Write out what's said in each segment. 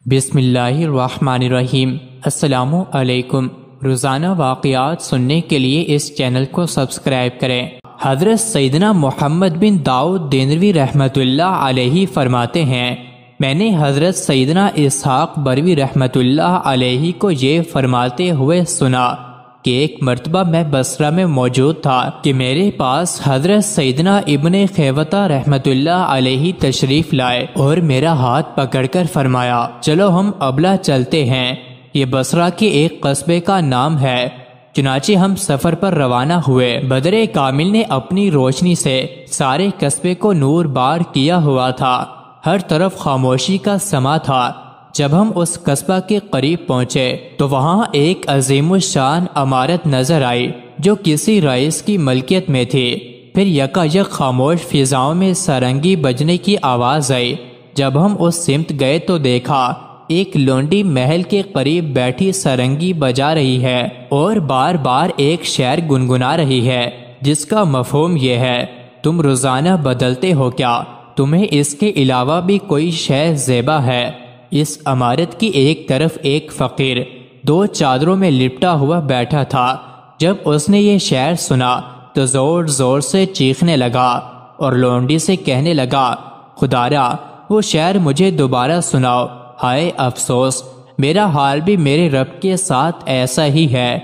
بسم اللہ الرحمن الرحیم۔ السلام علیکم۔ روزانہ واقعات سننے کے لیے اس چینل کو سبسکرائب کریں۔ حضرت سیدنا محمد بن داؤد دینوری رحمۃ اللہ علیہ فرماتے ہیں، میں نے حضرت سیدنا اسحاق بروی رحمۃ اللہ علیہ کو یہ فرماتے ہوئے سنا کہ ایک مرتبہ میں بصرہ میں موجود تھا کہ میرے پاس حضرت سیدنا ابن خیوطہ رحمۃ اللہ علیہ تشریف لائے اور میرا ہاتھ پکڑ کر فرمایا، چلو ہم ابلا چلتے ہیں، یہ بصرہ کے ایک قصبے کا نام ہے۔ چنانچہ ہم سفر پر روانہ ہوئے۔ بدر کامل نے اپنی روشنی سے سارے قصبے کو نور بار کیا ہوا تھا، ہر طرف خاموشی کا سما تھا۔ جب ہم اس قصبہ کے قریب پہنچے تو وہاں ایک عظیم الشان عمارت نظر آئی جو کسی رئیس کی ملکیت میں تھی۔ پھر یکایک خاموش فضاؤں میں سرنگی بجنے کی آواز آئی۔ جب ہم اس سمت گئے تو دیکھا ایک لونڈی محل کے قریب بیٹھی سرنگی بجا رہی ہے اور بار بار ایک شعر گنگنا رہی ہے جس کا مفہوم یہ ہے، تم روزانہ بدلتے ہو کیا؟ تمہیں اس کے علاوہ بھی کوئی شے زیبا ہے؟ اس عمارت کی ایک طرف ایک فقیر دو چادروں میں لپٹا ہوا بیٹھا تھا۔ جب اس نے یہ شعر سنا تو زور زور سے چیخنے لگا اور لونڈی سے کہنے لگا، خدارا وہ شعر مجھے دوبارہ سناؤ، ہائے افسوس، میرا حال بھی میرے رب کے ساتھ ایسا ہی ہے،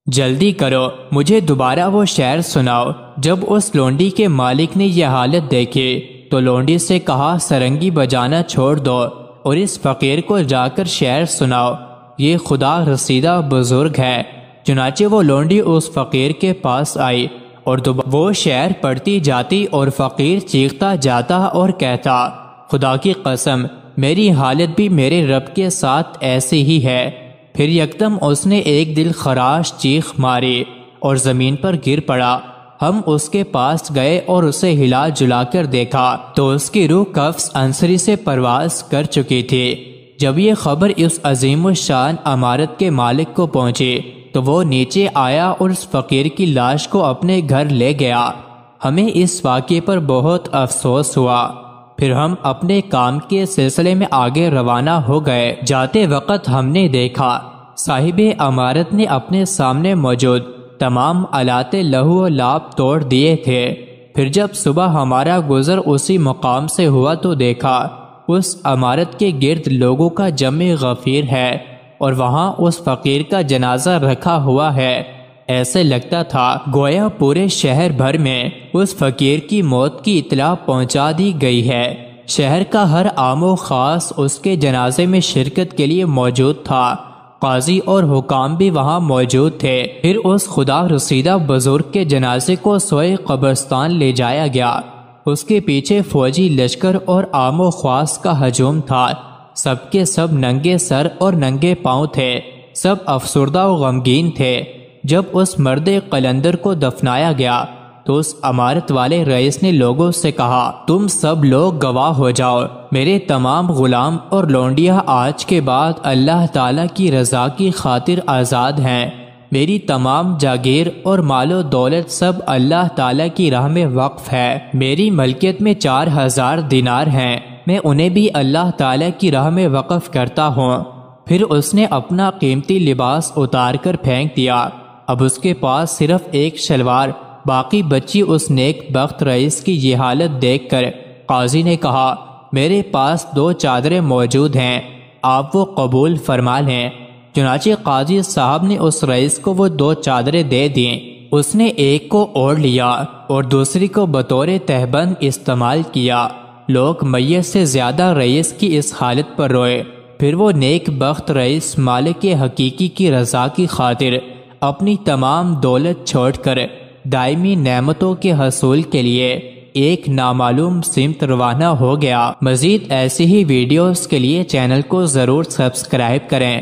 جلدی کرو مجھے دوبارہ وہ شعر سناؤ۔ جب اس لونڈی کے مالک نے یہ حالت دیکھی تو لونڈی سے کہا، سرنگی بجانا چھوڑ دو اور اس فقیر کو جا کر شعر سناؤ، یہ خدا رسیدہ بزرگ ہے۔ چنانچہ وہ لونڈی اس فقیر کے پاس آئی اور وہ شعر پڑھتی جاتی اور فقیر چیختا جاتا اور کہتا، خدا کی قسم میری حالت بھی میرے رب کے ساتھ ایسی ہی ہے۔ پھر یکدم اس نے ایک دل خراش چیخ ماری اور زمین پر گر پڑا۔ ہم اس کے پاس گئے اور اسے ہلا جلا کر دیکھا تو اس کی روح قفس عنصری سے پرواز کر چکی تھی۔ جب یہ خبر اس عظیم الشان عمارت کے مالک کو پہنچی تو وہ نیچے آیا اور اس فقیر کی لاش کو اپنے گھر لے گیا۔ ہمیں اس واقعے پر بہت افسوس ہوا۔ پھر ہم اپنے کام کے سلسلے میں آگے روانہ ہو گئے۔ جاتے وقت ہم نے دیکھا صاحب عمارت نے اپنے سامنے موجود تمام آلات لہو و لعب توڑ دیے تھے۔ پھر جب صبح ہمارا گزر اسی مقام سے ہوا تو دیکھا اس عمارت کے گرد لوگوں کا جمع غفیر ہے اور وہاں اس فقیر کا جنازہ رکھا ہوا ہے۔ ایسے لگتا تھا گویا پورے شہر بھر میں اس فقیر کی موت کی اطلاع پہنچا دی گئی ہے۔ شہر کا ہر عام و خاص اس کے جنازے میں شرکت کے لیے موجود تھا، قاضی اور حکام بھی وہاں موجود تھے۔ پھر اس خدا رسیدہ بزرگ کے جنازے کو سوئے قبرستان لے جایا گیا۔ اس کے پیچھے فوجی لشکر اور عام و خاص کا ہجوم تھا۔ سب کے سب ننگے سر اور ننگے پاؤں تھے، سب افسردہ و غمگین تھے۔ جب اس مرد قلندر کو دفنایا گیا تو اس عمارت والے رئیس نے لوگوں سے کہا، تم سب لوگ گواہ ہو جاؤ، میرے تمام غلام اور لونڈیاں آج کے بعد اللہ تعالیٰ کی رضا کی خاطر آزاد ہیں۔ میری تمام جاگیر اور مال و دولت سب اللہ تعالیٰ کی راہ میں وقف ہے۔ میری ملکیت میں 4000 دینار ہیں، میں انہیں بھی اللہ تعالیٰ کی راہ میں وقف کرتا ہوں۔ پھر اس نے اپنا قیمتی لباس اتار کر پھینک دیا۔ اب اس کے پاس صرف ایک شلوار باقی بچی۔ اس نیک بخت رئیس کی یہ حالت دیکھ کر قاضی نے کہا، میرے پاس 2 چادریں موجود ہیں، آپ وہ قبول فرما لیں۔ چنانچہ قاضی صاحب نے اس رئیس کو وہ 2 چادریں دے دیں۔ اس نے ایک کو اوڑھ لیا اور دوسری کو بطور تہبند استعمال کیا۔ لوگ میت سے زیادہ رئیس کی اس حالت پر روئے۔ پھر وہ نیک بخت رئیس مالک حقیقی کی رضا کی خاطر اپنی تمام دولت چھوڑ کر دائمی نعمتوں کے حصول کے لیے ایک نامعلوم سمت روانہ ہو گیا۔ مزید ایسی ہی ویڈیوز کے لیے چینل کو ضرور سبسکرائب کریں۔